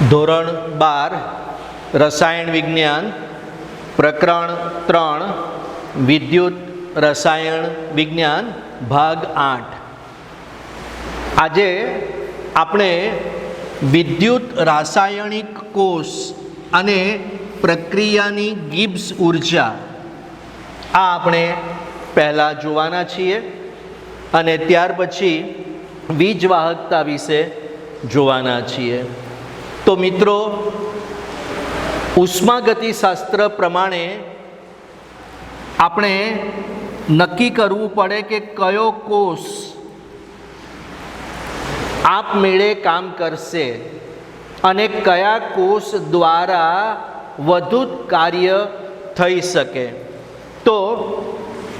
ધોરણ 12 રસાયણ વિજ્ઞાન પ્રકરણ 3 વિદ્યુત રસાયણ વિજ્ઞાન ભાગ 8। આજે આપણે વિદ્યુત રાસાયણિક કોષ અને પ્રક્રિયાની ગિબ્સ ઉર્જા આ આપણે પહેલાં જોવાના છીએ અને ત્યાર પછી વીજવાહકતા વિશે જોવાના છીએ। તો મિત્રો, ઉષ્માગતિશાસ્ત્ર પ્રમાણે આપણે નક્કી કરવું પડે કે કયો કોષ આપમેળે કામ કરશે અને કયા કોષ દ્વારા વધુ કાર્ય થઈ શકે। તો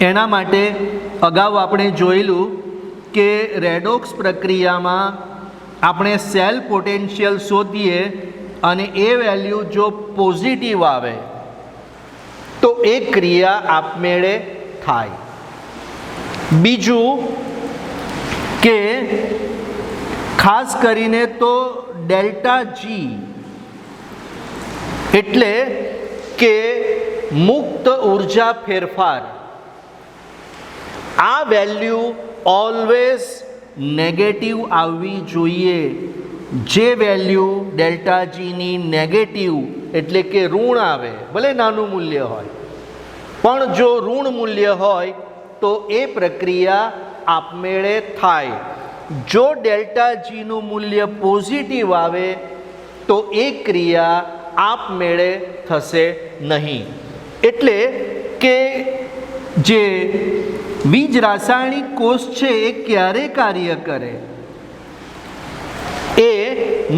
એના માટે અગાઉ આપણે જોયેલું કે રેડોક્સ પ્રક્રિયામાં આપણે સેલ પોટેન્શિયલ શોધીએ અને એ વેલ્યુ જો પોઝિટિવ આવે તો એ ક્રિયા આપમેળે થાય। બીજું કે ખાસ કરીને તો ડેલ્ટા જી એટલે કે મુક્ત ઉર્જા ફેરફાર, આ વેલ્યુ ઓલવેઝ નેગેટિવ આવવી જોઈએ। જે વેલ્યુ ડેલ્ટા જીની નેગેટિવ એટલે કે ઋણ આવે, ભલે નાનું મૂલ્ય હોય પણ જો ઋણ મૂલ્ય હોય તો એ પ્રક્રિયા આપમેળે થાય। જો ડેલ્ટા જીનું મૂલ્ય પોઝિટિવ આવે તો એ ક્રિયા આપમેળે થશે નહીં। એટલે કે જે વીજ રાસાયણિક કોષ છે એ ક્યારે કાર્ય કરે એ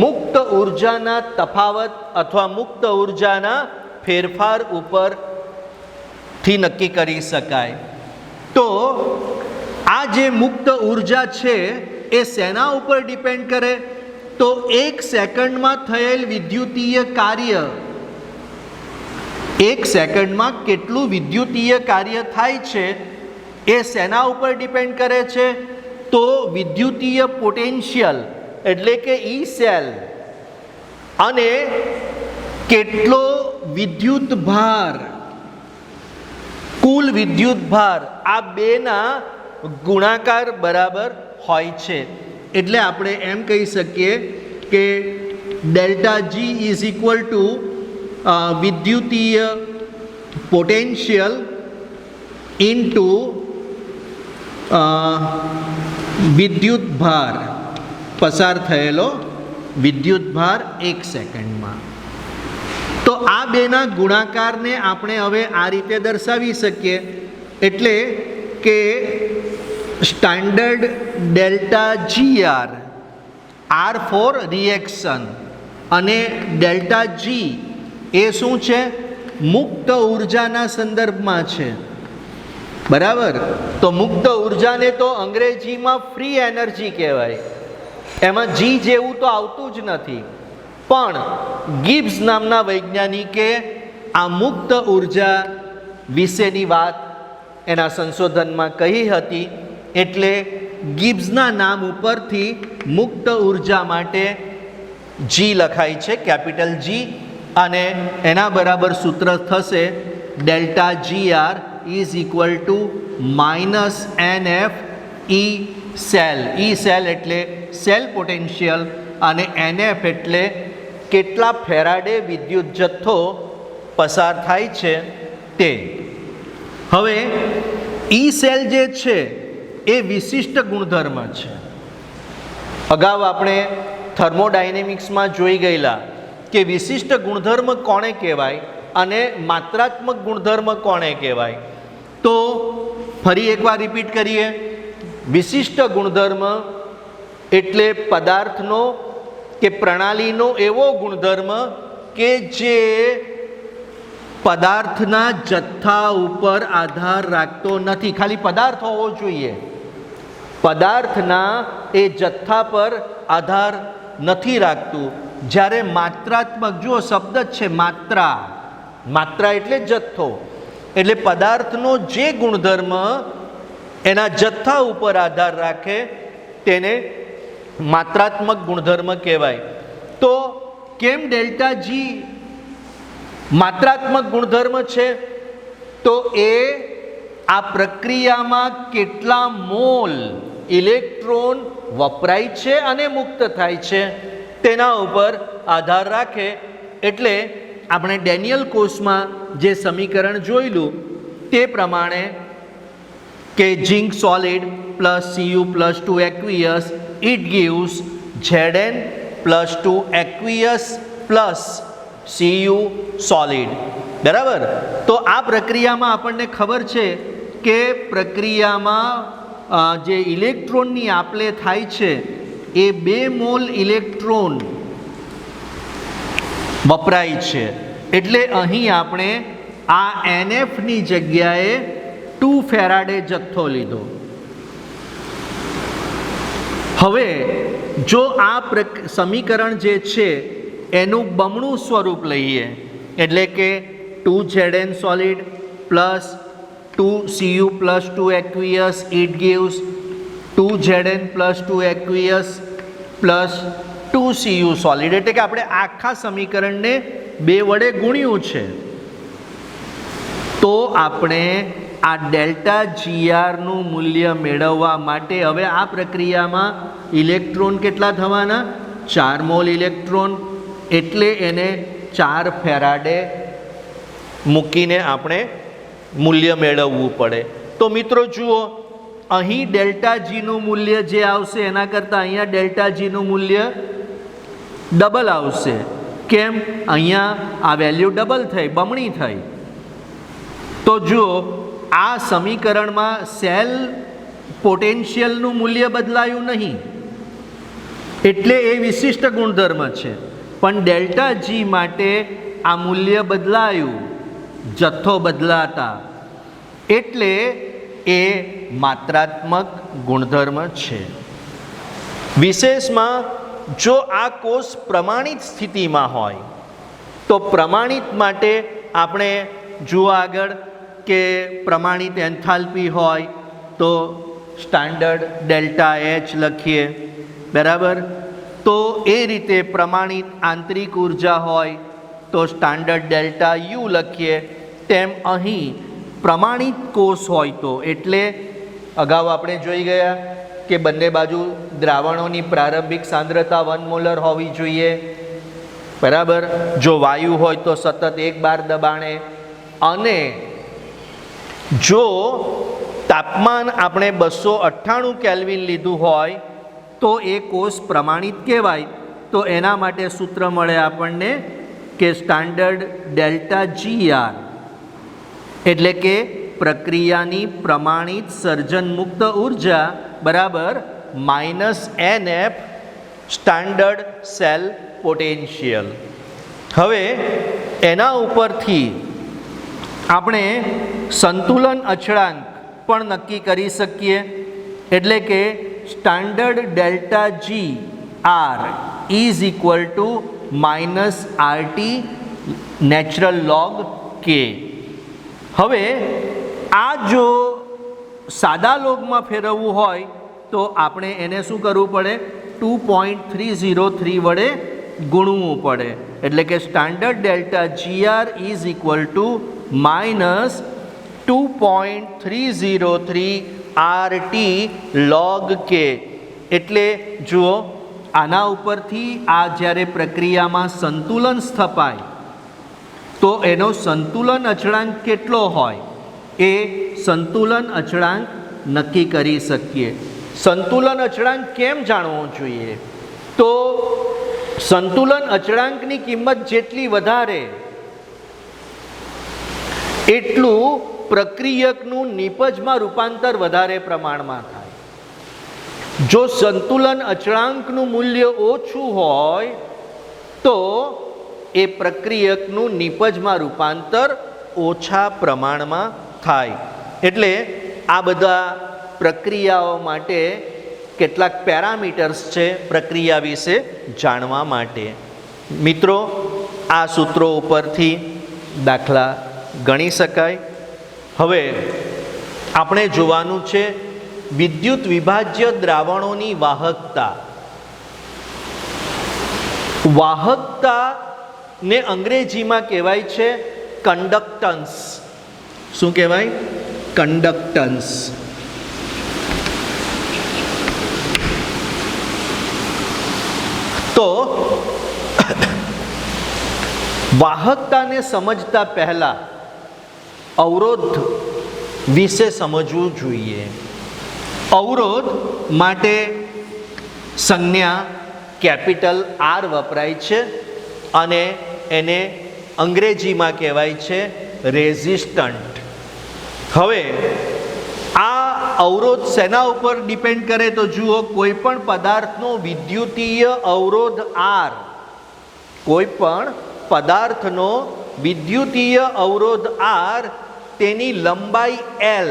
મુક્ત ઉર્જાના તફાવત અથવા મુક્ત ઉર્જાના ફેરફાર ઉપરથી નક્કી કરી શકાય। તો આ જે મુક્ત ઉર્જા છે એ શેના ઉપર ડિપેન્ડ કરે? તો 1 સેકન્ડમાં થયેલ વિદ્યુતીય કાર્ય, 1 સેકન્ડમાં કેટલું વિદ્યુતીય કાર્ય થાય છે એ શેના ઉપર ડિપેન્ડ કરે છે? તો વિદ્યુતીય પોટેન્શિયલ એટલે કે ઈ સેલ અને કેટલો વિદ્યુત ભાર, કુલ વિદ્યુત ભાર, આ બેના ગુણાકાર બરાબર હોય છે। એટલે આપણે એમ કહી શકીએ કે delta G is equal to વિદ્યુતીય પોટેન્શિયલ ઇન્ટુ વિદ્યુત ભાર, પસાર થયેલો વિદ્યુત ભાર 1 સેકન્ડમાં। તો આ બેના ગુણાકારને આપણે હવે આ રીતે દર્શાવી શકીએ। એટલે કે standard delta G R for reaction અને ડેલ્ટા જી એ શું છે? મુક્ત ઉર્જાના સંદર્ભમાં છે, બરાબર? તો મુક્ત ઉર્જાને તો અંગ્રેજીમાં ફ્રી એનર્જી કહેવાય, એમાં જી જેવું તો આવતું જ નથી। પણ ગિબ્સ નામના વૈજ્ઞાનિકે આ મુક્ત ઉર્જા વિશેની વાત એના સંશોધનમાં કહી હતી, એટલે ગિબ્સના નામ ઉપરથી મુક્ત ઉર્જા માટે જી લખાય છે, કેપિટલ જી, અને એના બરાબર સૂત્ર થશે delta G R is equal to minus NF E cell. E cell એટલે સેલ પોટેન્શિયલ અને NF એટલે કેટલા ફેરાડે વિદ્યુત જથ્થો પસાર થાય છે તે। હવે ઈ સેલ જે છે એ વિશિષ્ટ ગુણધર્મ છે। અગાઉ આપણે થર્મોડાયનેમિક્સમાં જોઈ ગયેલા કે વિશિષ્ટ ગુણધર્મ કોને કહેવાય અને માત્રાત્મક ગુણધર્મ કોને કહેવાય। તો ફરી એકવાર રિપીટ કરીએ, વિશિષ્ટ ગુણધર્મ એટલે પદાર્થનો કે પ્રણાલીનો એવો ગુણધર્મ કે જે પદાર્થના જથ્થા ઉપર આધાર રાખતો નથી। ખાલી પદાર્થ હોવો જોઈએ, પદાર્થના એ જથ્થા પર આધાર નથી રાખતું। જ્યારે માત્રાત્મક, જો શબ્દ જ છે માત્રા, માત્રા એટલે જથ્થો, એટલે પદાર્થનો જે ગુણધર્મ એના જથ્થા ઉપર આધાર રાખે તેને માત્રાત્મક ગુણધર્મ કહેવાય। તો કેમ ડેલ્ટા જી માત્રાત્મક ગુણધર્મ છે? તો એ આ પ્રક્રિયામાં કેટલા મોલ ઇલેક્ટ્રોન વપરાય છે અને મુક્ત થાય છે તેના ઉપર આધાર રાખે. એટલે આપણે ડેનિયલ કોષમાં જે સમીકરણ જોયેલું તે પ્રમાણે કે zinc solid plus Cu plus 2 aqueous it gives Zn plus 2 aqueous plus Cu solid. બરાબર. તો આ પ્રક્રિયામાં આપણને ખબર છે કે પ્રક્રિયામાં જે ઇલેક્ટ્રોનની આપલે થાય છે એ 2 મોલ ઇલેક્ટ્રોન વપરાય છે. એટલે અહીં આપણે આ NFની જગ્યાએ 2 ફેરાડે જથ્થો લીધો. હવે જો આ સમીકરણ જે છે એનું બમણું સ્વરૂપ લઈએ, એટલે કે 2Zn solid plus 2Cu plus 2 aqueous it gives 2Zn plus 2 aqueous plus 2Cu solid, એટલે કે આપણે આખા સમીકરણને 2 વડે ગુણ્યું છે. તો આપણે આ ડેલ્ટા GRનું મૂલ્ય મેળવવા માટે હવે આ પ્રક્રિયામાં ઇલેક્ટ્રોન કેટલા થવાના? 4 મોલ ઇલેક્ટ્રોન. એટલે એને 4 ફેરાડે મૂકીને આપણે મૂલ્ય મેળવવું પડે. તો મિત્રો જુઓ, અહીં ડેલ્ટા જીનું મૂલ્ય જે આવશે એના કરતાં અહીંયા ડેલ્ટા જીનું મૂલ્ય ડબલ આવશે. કેમ? અહીંયા આ વેલ્યુ ડબલ થઈ, બમણી થઈ. તો જુઓ, આ સમીકરણમાં સેલ પોટેન્શિયલનું મૂલ્ય બદલાયું નહીં, એટલે એ વિશિષ્ટ ગુણધર્મ છે. પણ ડેલ્ટા જી માટે આ મૂલ્ય બદલાયું, જથ્થો બદલાતા, એટલે એ માત્રાત્મક ગુણધર્મ છે. વિશેષમાં જો આ કોષ પ્રમાણિત સ્થિતિમાં હોય તો પ્રમાણિત માટે આપણે જુઓ આગળ કે પ્રમાણિત એન્થાલ્પી હોય તો સ્ટાન્ડર્ડ ડેલ્ટા H લખીએ. બરાબર. તો એ રીતે પ્રમાણિત આંતરિક ઉર્જા હોય તો સ્ટાન્ડર્ડ ડેલ્ટા U લખીએ. તેમ અહીં પ્રમાણિત કોષ હોય તો, એટલે અગાઉ આપણે જોઈ ગયા કે બંને બાજુ દ્રાવણોની પ્રારંભિક સાંદ્રતા 1 મોલર હોવી જોઈએ. બરાબર. જો વાયુ હોય તો સતત 1 બાર દબાણે, અને જો તાપમાન આપણે 298 કેલ્વિન લીધું હોય તો એ કોષ પ્રમાણિત કહેવાય. તો એના માટે સૂત્ર મળે આપણને કે સ્ટાન્ડર્ડ ડેલ્ટા GR, એટલે કે પ્રક્રિયાની પ્રમાણિત સર્જન મુક્ત ઉર્જા બરાબર -NF સ્ટાન્ડર્ડ સેલ પોટેન્શિયલ. હવે એના ઉપરથી આપણે સંતુલન અચળાંક પણ નક્કી કરી શકીએ. એટલે કે standard delta GR is equal two -RT natural log K. હવે આ જો સાદા લોગમાં ફેરવવું હોય તો આપણે એને શું કરવું પડે? 2.303 વડે ગુણવું પડે. એટલે કે standard delta GR is equal two -2.303 RT log K. એટલે જુઓ, આના ઉપરથી આ જ્યારે પ્રક્રિયામાં સંતુલન સ્થપાય તો એનો સંતુલન અચળાંક કેટલો હોય એ સંતુલન અચળાંક નક્કી કરી શકીએ. સંતુલન અચળાંક કેમ જાણવો જોઈએ? તો સંતુલન અચળાંકની કિંમત જેટલી વધારે એટલું પ્રક્રિયકનું નિપજમાં રૂપાંતર વધારે પ્રમાણમાં થાય. જો સંતુલન અચળાંકનું મૂલ્ય ઓછું હોય તો એ પ્રક્રિયકનું નિપજમાં રૂપાંતર ઓછા પ્રમાણમાં થાય. એટલે આ બધા પ્રક્રિયાઓ માટે કેટલાક પેરામીટર્સ છે પ્રક્રિયા વિશે જાણવા માટે. મિત્રો, આ સૂત્રો ઉપરથી દાખલા ગણી શકાય. હવે આપણે જોવાનું છે વિદ્યુત વિભાજ્ય દ્રાવણોની વાહકતા. વાહકતા ને અંગ્રેજીમાં કહેવાય છે કંડક્ટન્સ. શું કહેવાય? કંડક્ટન્સ. તો વાહકતાને સમજતા પહેલા અવરોધ વિશે સમજવું જોઈએ. અવરોધ માટે સંજ્ઞા કેપિટલ આર વપરાય છે અને એને અંગ્રેજીમાં કહેવાય છે રેઝિસ્ટન્ટ. હવે આ અવરોધ શેના ઉપર ડિપેન્ડ કરે? તો જુઓ, કોઈ પણ પદાર્થનો વિદ્યુતીય અવરોધ આર, કોઈ પણ પદાર્થનો વિદ્યુતીય અવરોધ આર તેની લંબાઈ એલ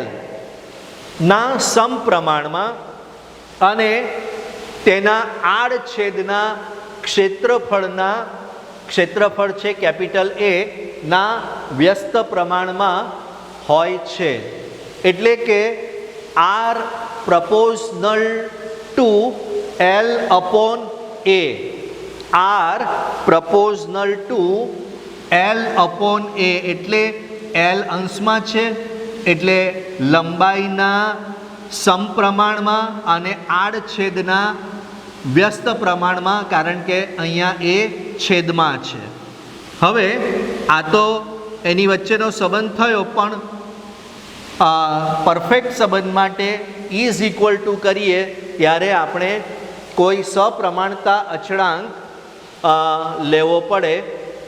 ના સમપ્રમાણમાં અને તેના આડછેદના ક્ષેત્રફળ છે કેપિટલ એ ના વ્યસ્ત પ્રમાણમાં હોય છે. એટલે કે R proportional to L upon A. R proportional to L upon A એટલે એલ અંશમાં છે એટલે લંબાઈના સમપ્રમાણમાં અને આડછેદના વ્યસ્ત પ્રમાણમાં, કારણ કે અહીંયા એ છેદમાં છે. હવે આ તો એની વચ્ચેનો સંબંધ થયો, પણ પરફેક્ટ સંબંધ માટે ઇઝ ઇક્વલ ટુ કરીએ ત્યારે આપણે કોઈ સપ્રમાણતા અચળાંક લેવો પડે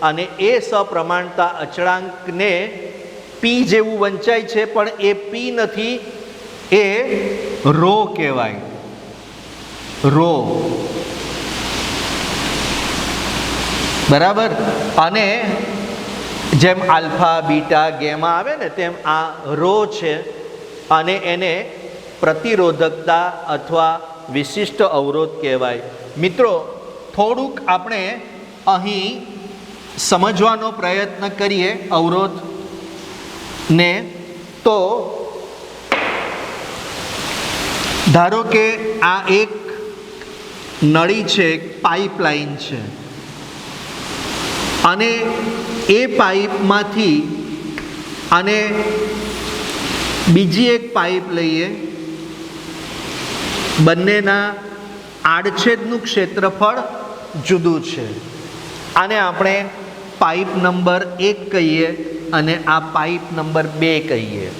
અને એ સપ્રમાણતા અચળાંકને પી જેવું વંચાય છે, પણ એ પી નથી, એ રો કહેવાય. રો, બરાબર. અને જેમ આલ્ફા, બીટા, ગેમા આવે ને, તેમ આ રો છે અને એને પ્રતિરોધકતા અથવા વિશિષ્ટ અવરોધ કહેવાય. મિત્રો, થોડુંક આપણે અહીં સમજવાનો પ્રયત્ન કરીએ અવરોધને. તો ધારો કે આ એક નળી છે, પાઇપલાઇન છે, અને એ પાઇપમાંથી અને બીજી એક પાઇપ લઈએ, બંનેના આડછેદનું ક્ષેત્રફળ જુદું છે. આને આપણે પાઇપ નંબર 1 કહીએ અને આ પાઇપ નંબર 2 કહીએ.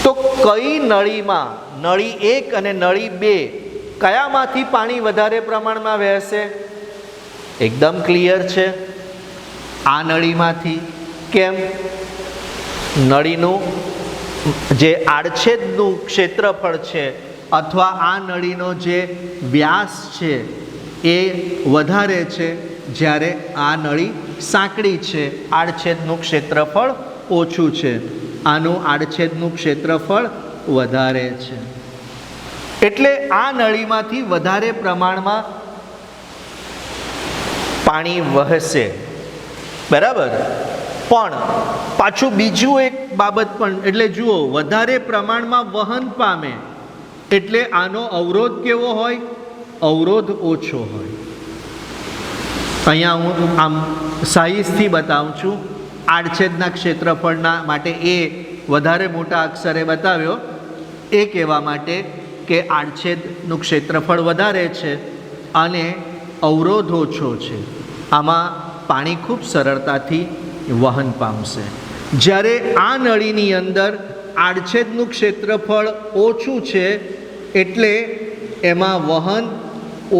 તો કઈ નળીમાં, નળી 1 અને નળી 2, કયામાંથી પાણી વધારે પ્રમાણમાં વહેશે? એકદમ ક્લિયર છે, આ નળીમાંથી. કેમ? નળીનું જે આડછેદનું ક્ષેત્રફળ છે અથવા આ નળીનો જે વ્યાસ છે એ વધારે છે, જ્યારે આ નળી સાંકડી છે, આડછેદનું ક્ષેત્રફળ ઓછું છે. આનું આડછેદનું ક્ષેત્રફળ વધારે છે, એટલે આ નળીમાંથી વધારે પ્રમાણમાં પાણી વહેશે. બરાબર. પણ પાછું બીજું એક બાબત પણ, એટલે જુઓ, વધારે પ્રમાણમાં વહન પામે એટલે આનો અવરોધ કેવો હોય? અવરોધ ઓછો હોય. અહીંયા હું આમ સાઈઝથી બતાવું છું. આડછેદના ક્ષેત્રફળના માટે એ વધારે મોટા અક્ષરે બતાવ્યો, એ કહેવા માટે કે આડછેદનું ક્ષેત્રફળ વધારે છે અને અવરોધ ઓછો છે. આમાં પાણી ખૂબ સરળતાથી વહન પામશે. જ્યારે આ નળીની અંદર આડછેદનું ક્ષેત્રફળ ઓછું છે એટલે એમાં વહન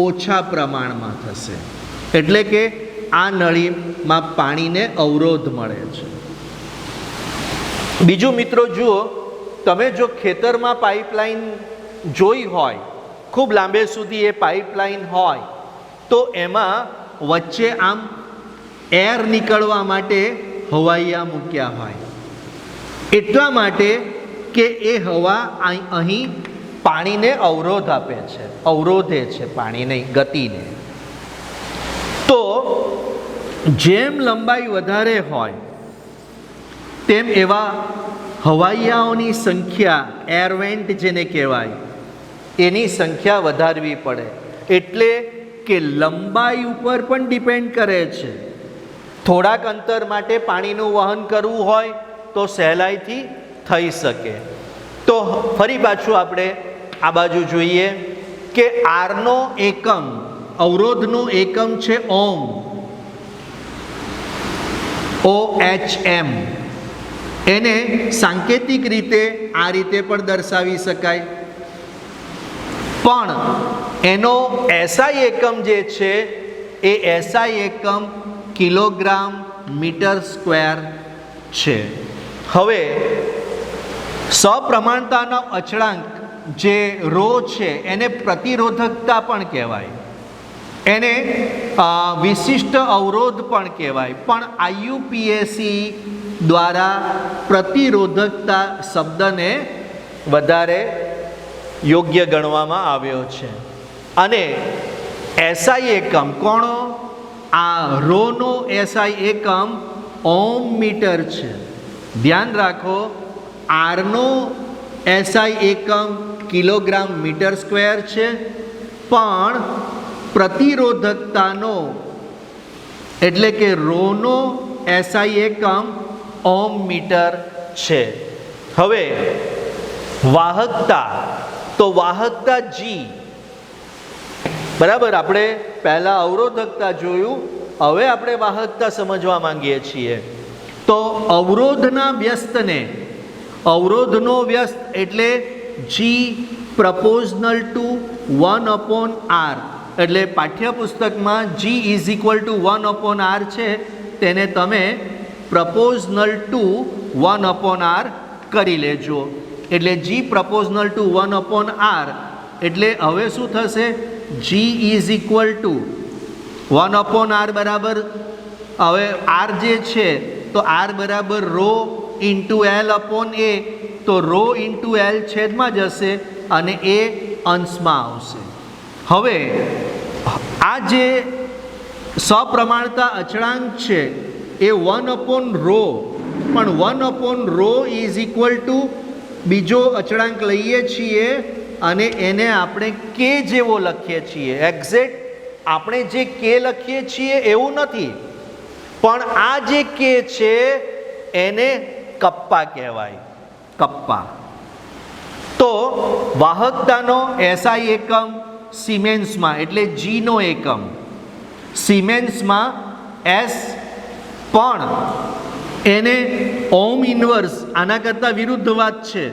ઓછા પ્રમાણમાં થશે, એટલે કે આ નળીમાં પાણીને અવરોધ મળે છે. બીજું મિત્રો જુઓ, તમે જો ખેતરમાં પાઇપલાઇન જોઈ હોય, ખૂબ લાંબે સુધી એ પાઇપલાઇન હોય, તો એમાં વચ્ચે આમ એર નીકળવા માટે હવાઈયા મૂક્યા હોય, એટલા માટે કે એ હવા અહીં પાણીને અવરોધ આપે છે, અવરોધે છે પાણીની ગતિને. તો જેમ લંબાઈ વધારે હોય તેમ એવા હવાઈયાઓની સંખ્યા, એરવેન્ટ જેને કહેવાય, એની સંખ્યા વધારવી પડે. એટલે કે લંબાઈ ઉપર પણ ડિપેન્ડ કરે છે. થોડાક અંતર માટે પાણીનું વહન કરવું હોય તો સહેલાઈથી થઈ શકે. તો ફરી પાછું આપણે આ બાજુ જોઈએ કે આરનો એકમ, અવરોધનું એકમ છે ઓમ, OHM. એને સાંકેતિક રીતે આ રીતે પણ દર્શાવી શકાય, પણ એનો એસઆઈ એકમ જે છે એ એસઆઈ એકમ કિલોગ્રામ મીટર સ્ક્વેર છે. હવે સપ્રમાણતાનો અચળાંક જે રો છે એને પ્રતિરોધકતા પણ કહેવાય, એને વિશિષ્ટ અવરોધ પણ કહેવાય, પણ આઈયુપીએસી દ્વારા પ્રતિરોધકતા શબ્દને વધારે યોગ્ય ગણવામાં આવ્યો છે. અને એસઆઈ એકમ કોનો? આ રોનો એસઆઈ એકમ ઓમ મીટર છે. ધ્યાન રાખો, આરનો એસઆઈ એકમ કિલોગ્રામ મીટર સ્ક્વેર છે, પણ પ્રતિરોધકતાનો એટલે કે રોનો એસઆઈ એકમ ઓમ મીટર છે. હવે વાહકતા, તો વાહકતા જી, બરાબર. આપણે પહેલા અવરોધકતા જોયું, હવે આપણે વાહકતા સમજવા માંગીએ છીએ. તો અવરોધના વ્યસ્તને, અવરોધનો વ્યસ્ત એટલે જી પ્રપોઝનલ ટુ 1/r, એટલે પાઠ્યપુસ્તકમાં G is equal to 1/r છે, તેને તમે પ્રપોઝનલ ટુ 1/r કરી લેજો. એટલે જી પ્રપોઝનલ ટુ 1/r એટલે હવે શું થશે? જી ઇઝ ઇક્વલ ટુ 1/r બરાબર, હવે આર જે છે તો આર બરાબર રો ઇન્ટુ એલ અપોન એ, તો રો ઇન્ટુ એલ છેદમાં જશે અને એ અંશમાં આવશે. હવે આ જે સપ્રમાણતા અચળાંક છે એ 1/રો, પણ 1/રો ઇઝ ઇક્વલ ટુ બીજો અચળાંક લઈએ છીએ અને એને આપણે કે જેવો લખીએ છીએ. એક્ઝેક્ટ આપણે જે કે લખીએ છીએ એવું નથી, પણ આ જે કે છે એને કપ્પા કહેવાય, કપ્પા. તો વાહકતાનો એસઆઈ એકમ સિમેન્સમાં એટલે જીનો એકમ, સિમેન્સમાં એસ, પણ એને ઓમ ઇન્વર્સ, આના કરતાં વિરુદ્ધ વાત છે.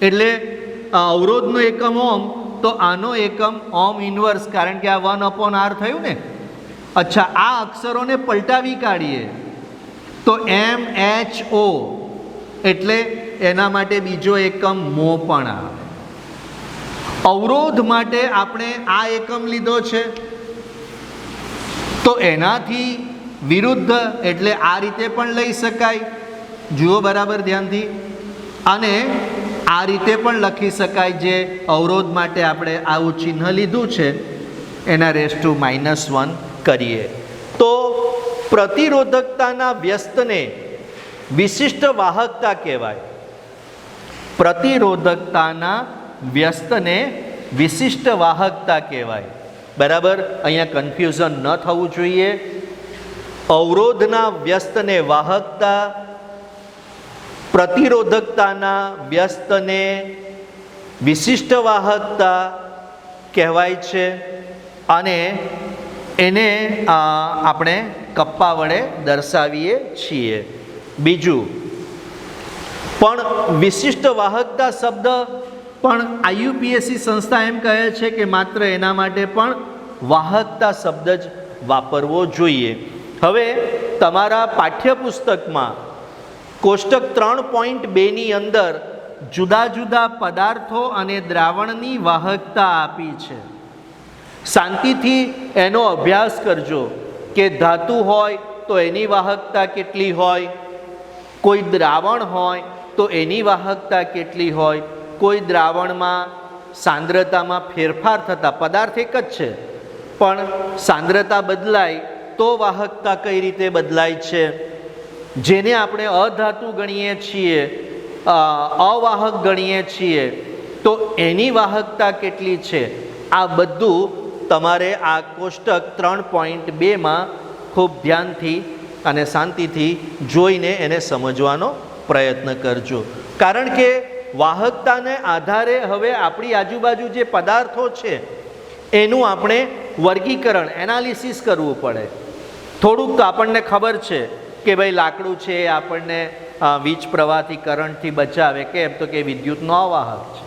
એટલે અવરોધનો એકમ ઓમ, તો આનો એકમ ઓમ ઇન્વર્સ, કારણ કે આ 1/r થયું ને. અચ્છા, આ અક્ષરોને પલટાવી કાઢીએ તો MHO, એટલે એના માટે બીજો એકમ મો પણ આવે. અવરોધ માટે આપણે આ એકમ લીધો છે, તો એનાથી વિરુદ્ધ એટલે આ રીતે પણ લઈ શકાય. જુઓ બરાબર ધ્યાનથી. અને આ રીતે પણ લખી શકાય, જે અવરોધ માટે આપણે આવું ચિહ્ન લીધું છે એના (-1) કરીએ તો પ્રતિરોધકતાના વ્યસ્તને વિશિષ્ટ વાહકતા કહેવાય. પ્રતિરોધકતાના વ્યસ્તને વિશિષ્ટ વાહકતા કહેવાય. બરાબર, અહીંયા કન્ફ્યુઝન ન થવું જોઈએ. અવરોધના વ્યસ્તને વાહકતા, પ્રતિરોધકતાના વ્યસ્તને વિશિષ્ટ વાહકતા કહેવાય છે, અને એને આપણે કપ્પા વડે દર્શાવીએ છીએ. બીજું પણ વિશિષ્ટ વાહકતા શબ્દ પણ આઈયુપીએસસી સંસ્થા એમ કહે છે કે માત્ર એના માટે પણ વાહકતા શબ્દ જ વાપરવો જોઈએ. હવે તમારા પાઠ્યપુસ્તકમાં કોષ્ટક 3.2ની અંદર જુદા જુદા પદાર્થો અને દ્રાવણની વાહકતા આપી છે. શાંતિથી એનો અભ્યાસ કરજો કે ધાતુ હોય તો એની વાહકતા કેટલી હોય, કોઈ દ્રાવણ હોય તો એની વાહકતા કેટલી હોય, કોઈ દ્રાવણમાં સાંદ્રતામાં ફેરફાર થતા, પદાર્થ એક જ છે પણ સાંદ્રતા બદલાય તો વાહકતા કઈ રીતે બદલાય છે, જેને આપણે અધાતુ ગણીએ છીએ, અવાહક ગણીએ છીએ, તો એની વાહકતા કેટલી છે, આ બધું તમારે આ કોષ્ટક 3.2માં ખૂબ ધ્યાનથી અને શાંતિથી જોઈને એને સમજવાનો પ્રયત્ન કરજો. કારણ કે વાહકતાને આધારે હવે આપણી આજુબાજુ જે પદાર્થો છે એનું આપણે વર્ગીકરણ એનાલિસિસ કરવું પડે. થોડુંક તો આપણને ખબર છે કે ભાઈ લાકડું છે એ આપણને વીજ પ્રવાહથી કરંટથી બચાવે, કેમ તો કે વિદ્યુતનો અવાહક છે.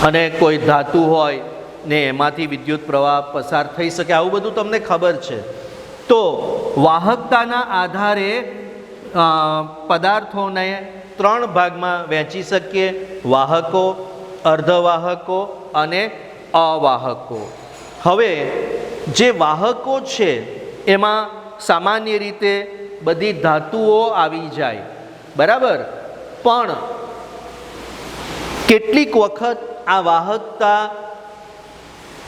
અને કોઈ ધાતુ હોય ને એમાંથી વિદ્યુત પ્રવાહ પસાર થઈ શકે, આવું બધું તમને ખબર છે. તો વાહકતાના આધારે પદાર્થોને 3 ભાગમાં વહેંચી શકીએ: વાહકો, અર્ધવાહકો અને અવાહકો. હવે જે વાહકો છે એમાં સામાન્ય રીતે બધી ધાતુઓ આવી જાય, બરાબર. પણ કેટલીક વખત આ વાહકતા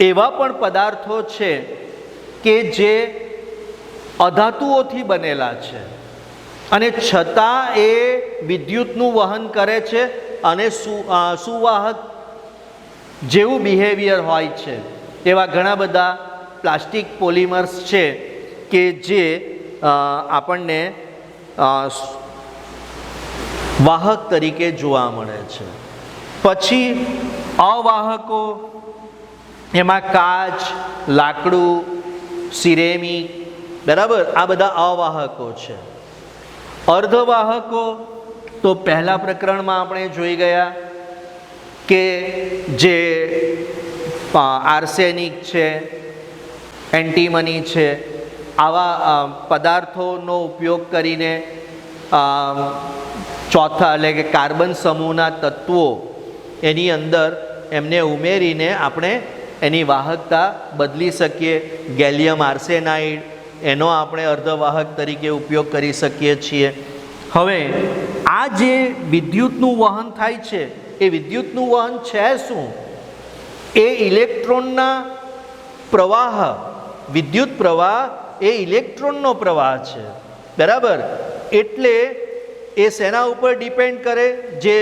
એવા પણ પદાર્થો છે કે જે અધાતુઓથી બનેલા છે અને છતાં એ વિદ્યુતનું વહન કરે છે અને સુવાહક જેવું બિહેવિયર હોય છે. એવા ઘણા બધા પ્લાસ્ટિક પોલિમર્સ છે કે જે આપણને વાહક તરીકે જોવા મળે છે. પછી અવાહકો, એમાં કાચ, લાકડું, સિરેમિક, બરાબર, આ બધા અવાહકો છે. અર્ધવાહકો તો પહેલા પ્રકરણમાં આપણે જોઈ ગયા કે જે આર્સેનિક છે, એન્ટીમની છે, આવા પદાર્થોનો ઉપયોગ કરીને ચોથા એટલે કે કાર્બન સમૂહના તત્વો એની અંદર એમને ઉમેરીને આપણે એની વાહકતા બદલી શકીએ. ગેલિયમ આર્સેનાઇડ, એનો આપણે અર્ધવાહક તરીકે ઉપયોગ કરી શકીએ છીએ. હવે આ જે વિદ્યુતનું વહન થાય છે એ વિદ્યુતનું વહન છે શું? એ ઇલેક્ટ્રોનના પ્રવાહ, વિદ્યુત પ્રવાહ એ ઇલેક્ટ્રોનનો પ્રવાહ છે, બરાબર. એટલે એ શેના ઉપર ડિપેન્ડ કરે? જે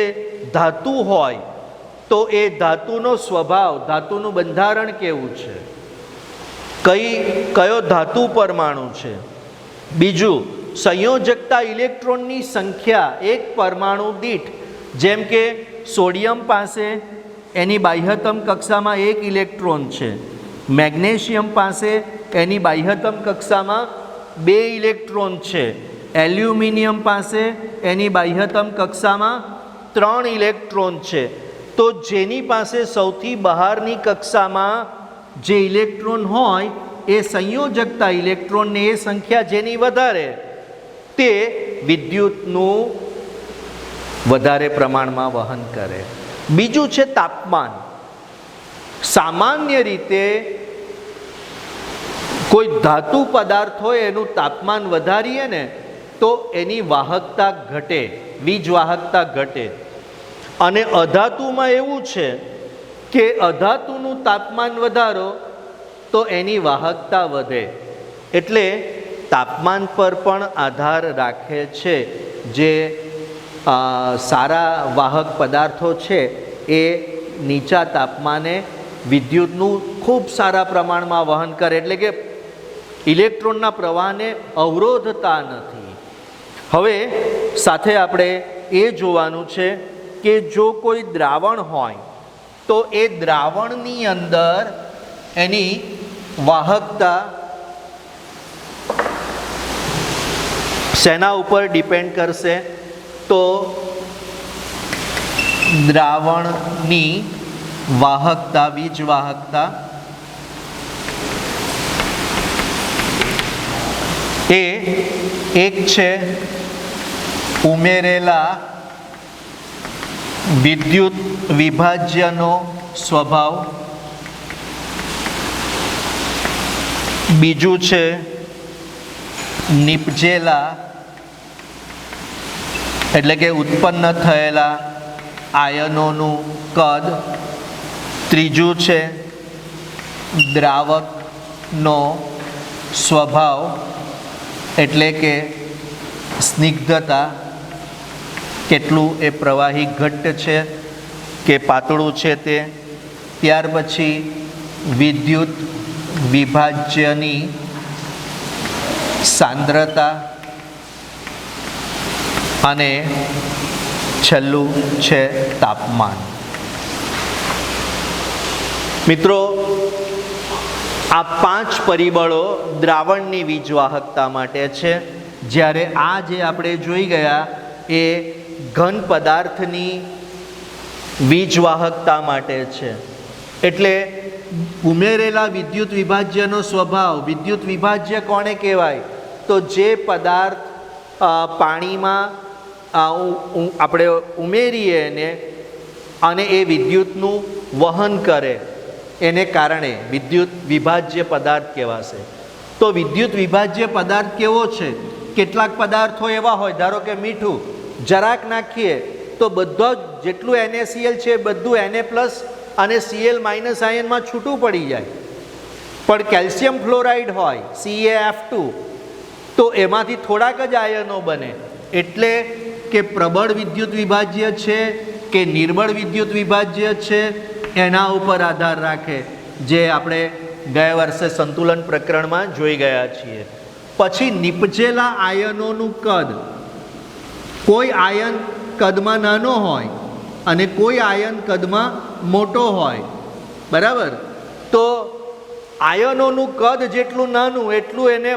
ધાતુ હોય તો એ ધાતુનો સ્વભાવ, ધાતુનું બંધારણ કેવું છે, કયો ધાતુ પરમાણુ છે. બીજું, સંયોજકતા ઇલેક્ટ્રોનની સંખ્યા એક પરમાણુ દીઠ. જેમ કે સોડિયમ પાસે એની બાહ્યતમ કક્ષામાં 1 ઇલેક્ટ્રોન છે, મેગ્નેશિયમ પાસે એની બાહ્યતમ કક્ષામાં 2 ઇલેક્ટ્રોન છે, એલ્યુમિનિયમ પાસે એની બાહ્યતમ કક્ષામાં 3 ઇલેક્ટ્રોન છે. તો જેની પાસે સૌથી બહારની કક્ષામાં જે ઇલેક્ટ્રોન હોય એ સંયોજકતા ઇલેક્ટ્રોનની એ સંખ્યા જેની વધારે, તે વિદ્યુતનું વધારે પ્રમાણમાં વહન કરે. બીજું છે તાપમાન. સામાન્ય રીતે કોઈ ધાતુ પદાર્થ હોય એનું તાપમાન વધારીએ ને તો એની વાહકતા ઘટે, વીજ વાહકતા ઘટે. અને અધાતુમાં એવું છે કે અધાતુનું તાપમાન વધારો તો એની વાહકતા વધે. એટલે તાપમાન પર પણ આધાર રાખે છે. જે સારા વાહક પદાર્થો છે એ નીચા તાપમાને વિદ્યુતનું ખૂબ સારા પ્રમાણમાં વહન કરે, એટલે કે ઇલેક્ટ્રોનના પ્રવાહને અવરોધતા નથી. હવે સાથે આપણે એ જોવાનું છે કે જો કોઈ દ્રાવણ હોય તો એ દ્રાવણની અંદર એની વાહકતા શેના ઉપર ડિપેન્ડ કરશે? તો દ્રાવણની વાહકતા, વીજ વાહકતા એ એક છે ઉમેરેલા વિદ્યુત વિભાજ્યનો સ્વભાવ, બીજું છે નિપજેલા એટલે કે ઉત્પન્ન થયેલા આયનોનું કદ, ત્રીજું છે દ્રાવકનો સ્વભાવ એટલે કે સ્નિગ્ધતા, કેટલું એ પ્રવાહી ઘટ્ટ છે કે પાતળું છે તે, ત્યાર પછી વિદ્યુત વિભાજ્યની સાંદ્રતા અને છેલ્લું છે તાપમાન. મિત્રો, આ 5 પરિબળો દ્રાવણની વીજવાહકતા માટે છે, જ્યારે આ જે આપણે જોઈ ગયા એ ઘન પદાર્થની વીજવાહકતા માટે છે. એટલે ઉમેરેલા વિદ્યુત વિભાજ્યનો સ્વભાવ, વિદ્યુત વિભાજ્ય કોને કહેવાય? તો જે પદાર્થ પાણીમાં આપણે ઉમેરીએ એને અને એ વિદ્યુતનું વહન કરે એને કારણે વિદ્યુત વિભાજ્ય પદાર્થ કહેવાશે. તો વિદ્યુત વિભાજ્ય પદાર્થ કેવો છે? કેટલાક પદાર્થો એવા હોય, ધારો કે મીઠું જરાક નાખીએ તો બધો જેટલું NaCl છે બધું Na+ અને Cl- આયનમાં છૂટું પડી જાય. પણ કેલ્શિયમ ફ્લોરાઇડ હોય CaF2 તો એમાંથી થોડાક જ આયનો બને. એટલે કે પ્રબળ વિદ્યુત વિભાજ્ય છે કે નિર્બળ વિદ્યુત વિભાજ્ય છે એના ઉપર આધાર રાખે, જે આપણે ગયા વર્ષે સંતુલન પ્રકરણમાં જોઈ ગયા છીએ. પછી નિપજેલા આયનોનું કદ, કોઈ આયન કદમાં નાનો હોય અને કોઈ આયન કદમાં મોટો હોય, બરાબર? તો આયનોનું કદ જેટલું નાનું એટલું એને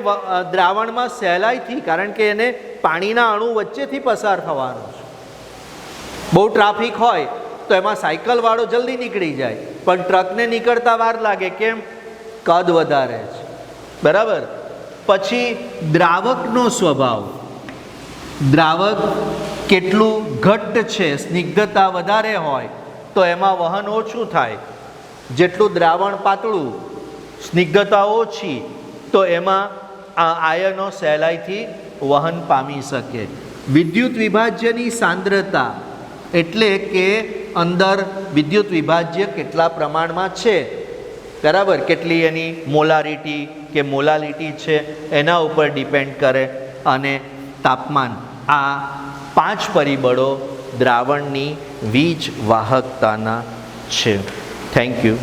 દ્રાવણમાં સહેલાઈથી, કારણ કે એને પાણીના અણુ વચ્ચેથી પસાર થવાનું છે. બહુ ટ્રાફિક હોય તો એમાં સાયકલવાળો જલ્દી નીકળી જાય, પણ ટ્રકને નીકળતા વાર લાગે. કેમ? કદ વધારે છે, બરાબર? પછી દ્રાવકનો સ્વભાવ, દ્રાવક કેટલું ઘટ્ટ છે, સ્નિગ્ધતા વધારે હોય તો એમાં વહન ઓછું થાય. જેટલું દ્રાવણ પાતળું, સ્નિગ્ધતા ઓછી, તો એમાં આ આયનો સહેલાઈથી વહન પામી શકે. વિદ્યુત વિભાજ્યની સાંદ્રતા એટલે કે અંદર વિદ્યુત વિભાજ્ય કેટલા પ્રમાણમાં છે, બરાબર? કેટલી એની મોલારિટી કે મોલાલિટી છે એના ઉપર ડિપેન્ડ કરે. અને તાપમાન. આ 5 પરિબળો દ્રાવણની વીજ વાહકતાના છે. Thank you.